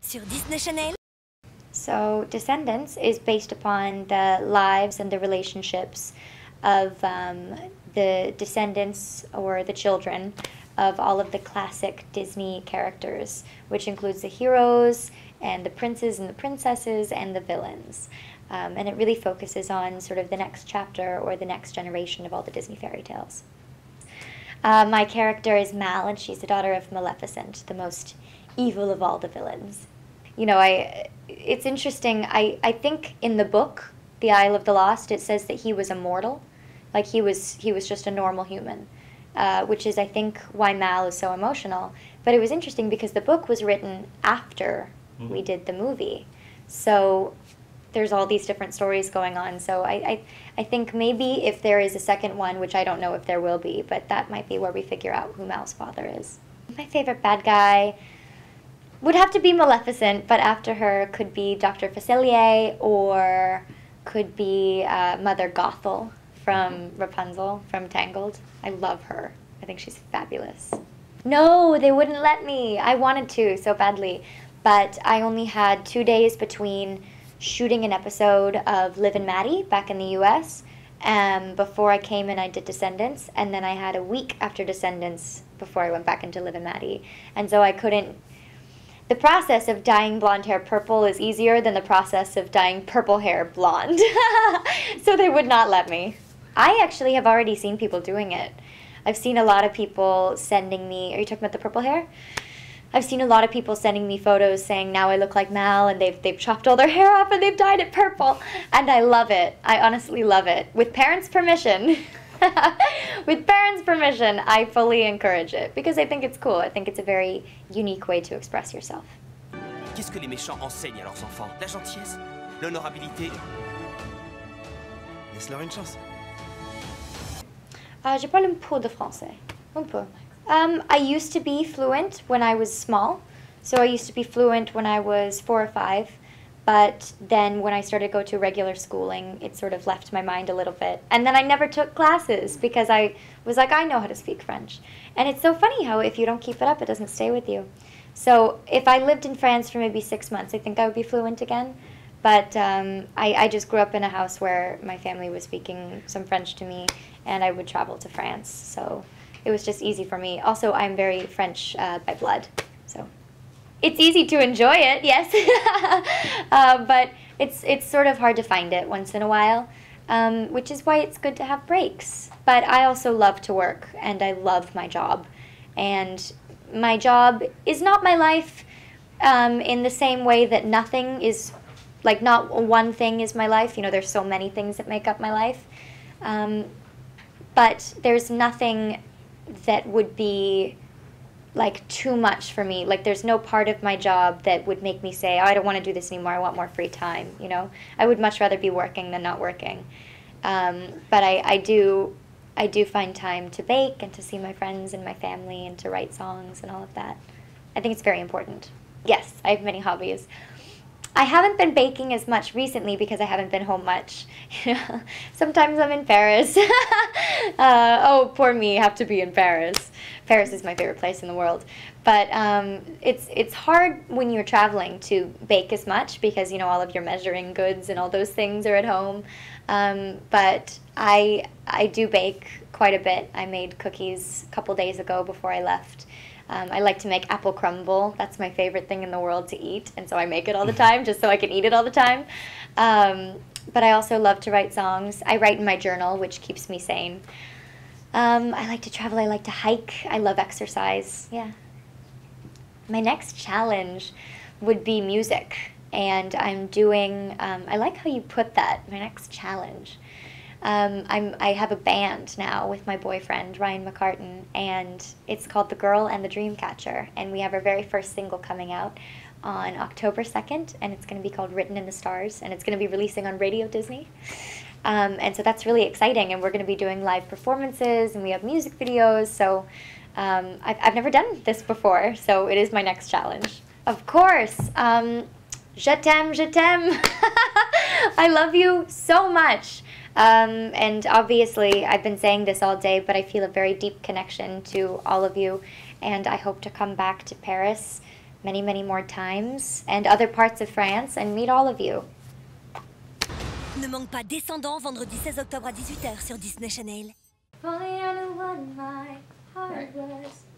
Sur Disney Channel. So Descendants is based upon the lives and the relationships of the descendants, or the children, of all of the classic Disney characters, which includes the heroes and the princes and the princesses and the villains. And it really focuses on sort of the next chapter or the next generation of all the Disney fairy tales. My character is Mal, and she's the daughter of Maleficent, the most evil of all the villains. You know, it's interesting. I think in the book, The Isle of the Lost, it says that he was immortal. Like he was just a normal human, which is, I think, why Mal is so emotional. But it was interesting because the book was written after we did the movie. So there's all these different stories going on. So I think maybe if there is a second one, which I don't know if there will be, but that might be where we figure out who Mal's father is. My favorite bad guy would have to be Maleficent, but after her could be Dr. Facilier, or could be Mother Gothel from Rapunzel, from Tangled. I love her. I think she's fabulous. No, they wouldn't let me. I wanted to so badly, but I only had 2 days between shooting an episode of Liv and Maddie back in the US before I came and I did Descendants, and then I had a week after Descendants before I went back into Liv and Maddie. And so I couldn't. The process of dyeing blonde hair purple is easier than the process of dyeing purple hair blonde. So they would not let me. I actually have already seen people doing it. I've seen a lot of people sending me, are you talking about the purple hair? I've seen a lot of people sending me photos saying, now I look like Mal, and they've chopped all their hair off and they've dyed it purple. And I love it. I honestly love it. With parents' permission. With parents' permission, I fully encourage it because I think it's cool. I think it's a very unique way to express yourself. Qu'est-ce que les méchants enseignent à leurs enfants? La gentillesse? L'honorabilité? Laisse-leur une chance. Je parle un peu de français. Un peu. I used to be fluent when I was small. So I used to be fluent when I was 4 or 5. But then when I started to go to regular schooling, it sort of left my mind a little bit. And then I never took classes because I was like, I know how to speak French. And it's so funny how if you don't keep it up, it doesn't stay with you. So if I lived in France for maybe 6 months, I think I would be fluent again. But I just grew up in a house where my family was speaking some French to me, and I would travel to France. So it was just easy for me. Also, I'm very French by blood, so it's easy to enjoy it, yes. But it's sort of hard to find it once in a while, which is why it's good to have breaks. But I also love to work, and I love my job. And my job is not my life in the same way that nothing is, like not one thing is my life. You know, there's so many things that make up my life. But there's nothing that would be like too much for me. Like there's no part of my job that would make me say, oh, I don't want to do this anymore, I want more free time, you know. I would much rather be working than not working. But I do find time to bake and to see my friends and my family and to write songs and all of that. I think it's very important. Yes, I have many hobbies. I haven't been baking as much recently because I haven't been home much. Sometimes I'm in Paris. Oh, poor me, I have to be in Paris. Paris is my favorite place in the world. But it's hard when you're traveling to bake as much because, you know, all of your measuring goods and all those things are at home. But I do bake quite a bit. I made cookies a couple days ago before I left. I like to make apple crumble. That's my favorite thing in the world to eat, and so I make it all the time just so I can eat it all the time. But I also love to write songs. I write in my journal, which keeps me sane. I like to travel. I like to hike. I love exercise. Yeah. My next challenge would be music, and I'm doing, I like how you put that, my next challenge. I have a band now with my boyfriend, Ryan McCartan, and it's called The Girl and the Dreamcatcher, and we have our very first single coming out on October 2nd, and it's going to be called Written in the Stars, and it's going to be releasing on Radio Disney. And so that's really exciting, and we're going to be doing live performances, and we have music videos, so I've never done this before, so it is my next challenge. Of course, je t'aime, je t'aime. I love you so much. And obviously, I've been saying this all day, but I feel a very deep connection to all of you, and I hope to come back to Paris many, many more times and other parts of France and meet all of you. Ne manque pas Descendants, vendredi 16 octobre à 18 h sur Disney Channel. If only I knew what my heart was.